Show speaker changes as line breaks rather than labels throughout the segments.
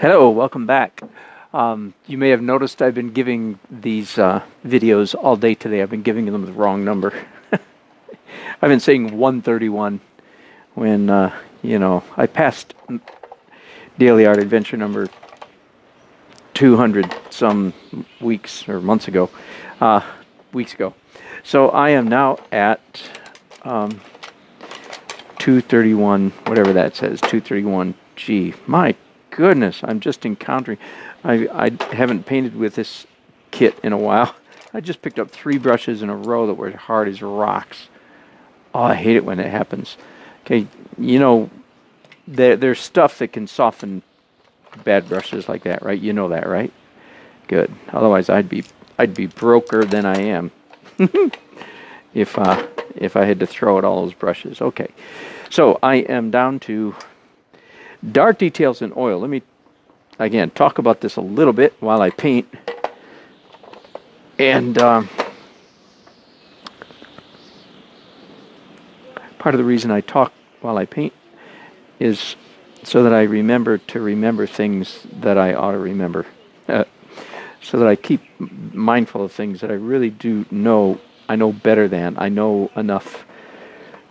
Hello, welcome back. You may have noticed I've been giving these videos all day today. I've been giving them the wrong number. I've been saying 131 when, I passed Daily Art Adventure number 200 some weeks or months ago, weeks ago. So I am now at 231, whatever that says, 231G. My goodness, I'm just encountering. I haven't painted with this kit in a while. I just picked up 3 brushes in a row that were hard as rocks. Oh, I hate it when it happens. Okay, there's stuff that can soften bad brushes like that, right? You know that, right? Good. Otherwise, I'd be broker than I am if I had to throw at all those brushes. Okay, so I am down to dark details in oil. Let me, again, talk about this a little bit while I paint. And part of the reason I talk while I paint is so that I remember to remember things that I ought to remember. So that I keep mindful of things that I really do know, I know better than, I know enough.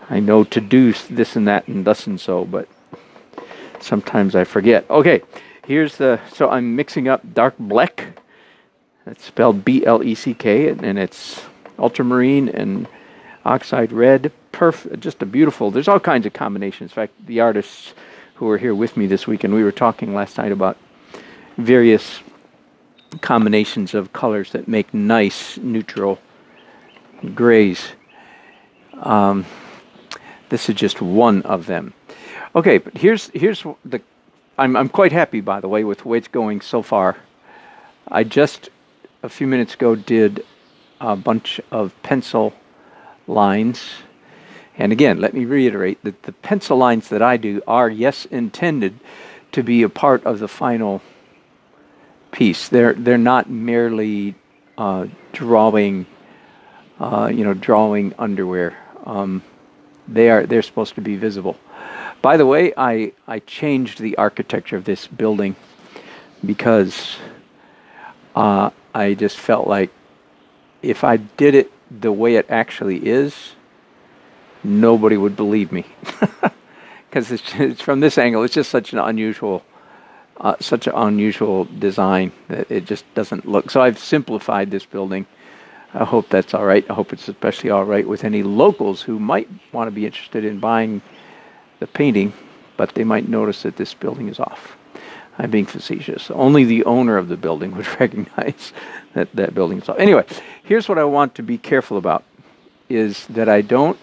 I know to do this and that and thus and so, but sometimes I forget. Okay, so I'm mixing up dark black. It's spelled B-L-E-C-K, and it's ultramarine and oxide red. Just a beautiful, there's all kinds of combinations. In fact, the artists who were here with me this week, and we were talking last night about various combinations of colors that make nice neutral grays. This is just one of them. Okay, but here's the. I'm quite happy, by the way, with the way it's going so far. I just a few minutes ago did a bunch of pencil lines, and again, let me reiterate that the pencil lines that I do are, yes, intended to be a part of the final piece. They're not merely drawing, drawing underwear. They're supposed to be visible. By the way, I changed the architecture of this building because I just felt like if I did it the way it actually is, nobody would believe me. Because it's from this angle, it's just such an unusual design that it just doesn't look. So I've simplified this building. I hope that's all right. I hope it's especially all right with any locals who might want to be interested in buying the painting, but they might notice that this building is off. I'm being facetious. Only the owner of the building would recognize that building is off. Anyway, here's what I want to be careful about, is that I don't,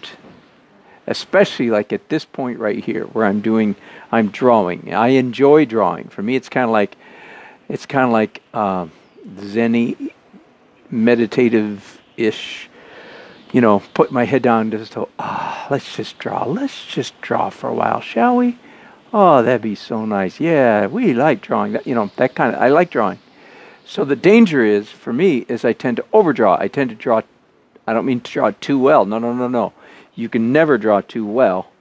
especially like at this point right here where I'm drawing. I enjoy drawing. For me, it's kind of like Zen-y, meditative-ish, put my head down just to, let's just draw for a while, shall we? Oh, that'd be so nice. Yeah, we like drawing. That kind of, I like drawing. So the danger is, for me, is I tend to overdraw. I tend to draw, I don't mean to draw too well. No. You can never draw too well.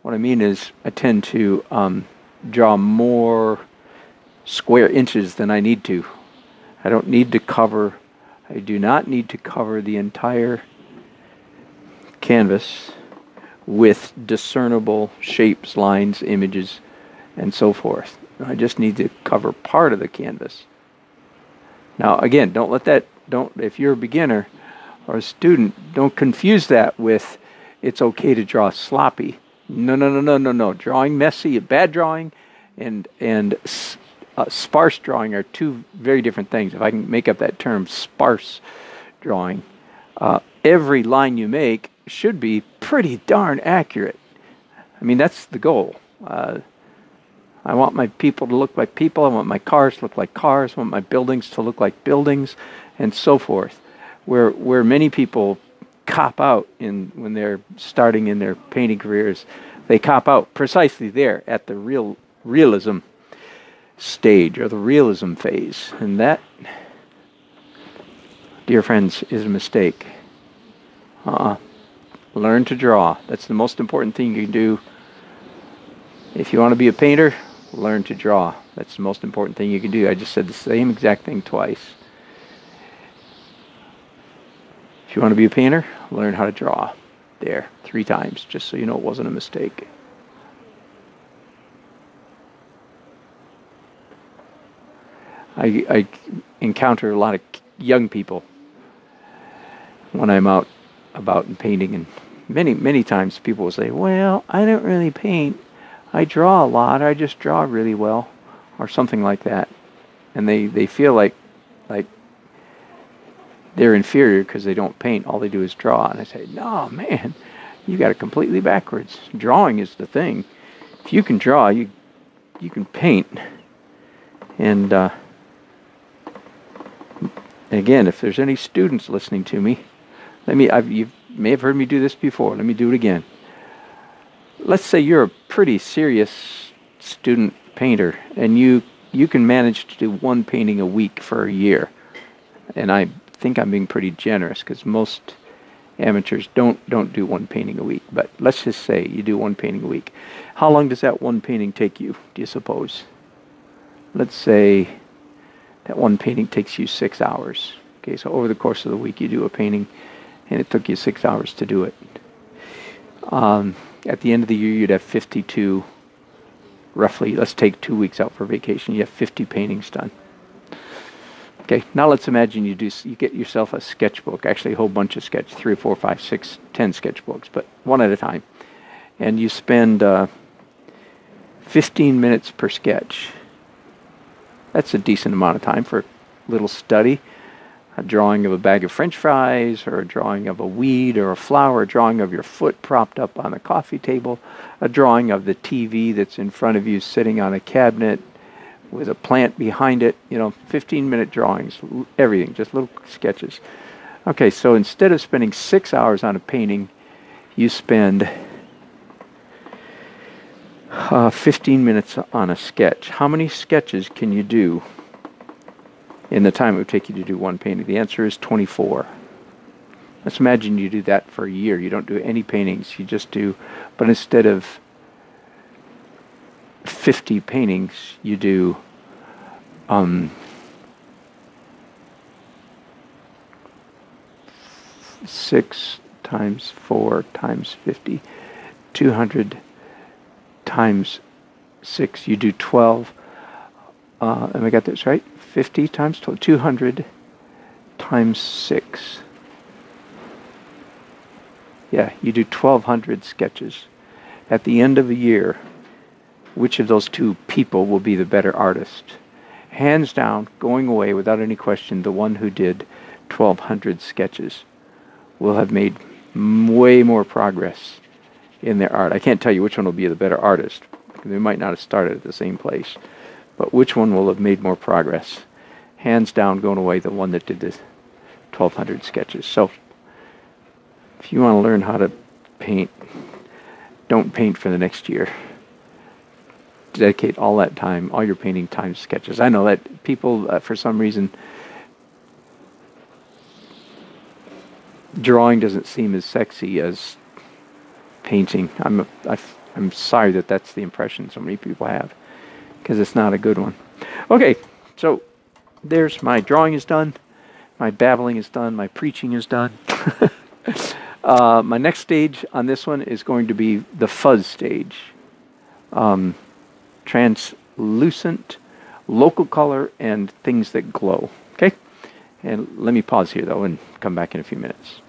What I mean is I tend to draw more square inches than I need to. I do not need to cover the entire canvas with discernible shapes, lines, images, and so forth. I just need to cover part of the canvas. Now, again, if you're a beginner or a student, don't confuse that with it's okay to draw sloppy. No. Drawing messy, bad drawing, and sparse drawing are two very different things. If I can make up that term, sparse drawing. Every line you make should be pretty darn accurate. I mean, that's the goal. I want my people to look like people. I want my cars to look like cars. I want my buildings to look like buildings, and so forth. Where many people cop out when they're starting in their painting careers, they cop out precisely there at the realism stage or the realism phase, and that, dear friends, is a mistake. Learn to draw. That's the most important thing you can do. If you want to be a painter, learn to draw. That's the most important thing you can do. I just said the same exact thing twice. If you want to be a painter, learn how to draw. There, 3 times, just so you know it wasn't a mistake. I encounter a lot of young people when I'm out about and painting, and many times people will say, well, I don't really paint. I draw a lot. I just draw really well, or something like that. And they feel like they're inferior because they don't paint. All they do is draw. And I say, no, man, you got it completely backwards. Drawing is the thing. If you can draw, you can paint. And again, if there's any students listening to me, you may have heard me do this before. Let me do it again. Let's say you're a pretty serious student painter, and you can manage to do 1 painting a week for a year. And I think I'm being pretty generous because most amateurs don't do 1 painting a week. But let's just say you do 1 painting a week. How long does that 1 painting take you, do you suppose? Let's say that 1 painting takes you 6 hours. Okay, so over the course of the week you do a painting, and it took you 6 hours to do it. At the end of the year, you'd have 52, roughly. Let's take 2 weeks out for vacation. You have 50 paintings done. Okay, now let's imagine you get yourself a sketchbook, actually a whole bunch of 3, 4, 5, 6, 10 sketchbooks, but one at a time. And you spend 15 minutes per sketch. That's a decent amount of time for a little study. A drawing of a bag of French fries, or a drawing of a weed or a flower, a drawing of your foot propped up on a coffee table, a drawing of the TV that's in front of you sitting on a cabinet with a plant behind it, 15-minute drawings, everything, just little sketches. Okay, so instead of spending 6 hours on a painting, you spend 15 minutes on a sketch. How many sketches can you do in the time it would take you to do 1 painting? The answer is 24. Let's imagine you do that for a year. You don't do any paintings. You just do, but instead of 50 paintings, you do 6 times 4 times 50, 200 times 6. You do 12. Have I got this right? 50 times 12, 200 times 6. Yeah, you do 1,200 sketches. At the end of a year, which of those 2 people will be the better artist? Hands down, going away without any question, the one who did 1,200 sketches will have made way more progress in their art. I can't tell you which one will be the better artist. They might not have started at the same place. But which one will have made more progress? Hands down, going away, the one that did the 1,200 sketches. So, if you want to learn how to paint, don't paint for the next year. Dedicate all that time, all your painting time to sketches. I know that people, for some reason, drawing doesn't seem as sexy as painting. I'm sorry that that's the impression so many people have, because it's not a good one. Okay, so there's my drawing is done, my babbling is done, my preaching is done. My next stage on this one is going to be the fuzz stage. Translucent, local color, and things that glow. Okay? And let me pause here, though, and come back in a few minutes.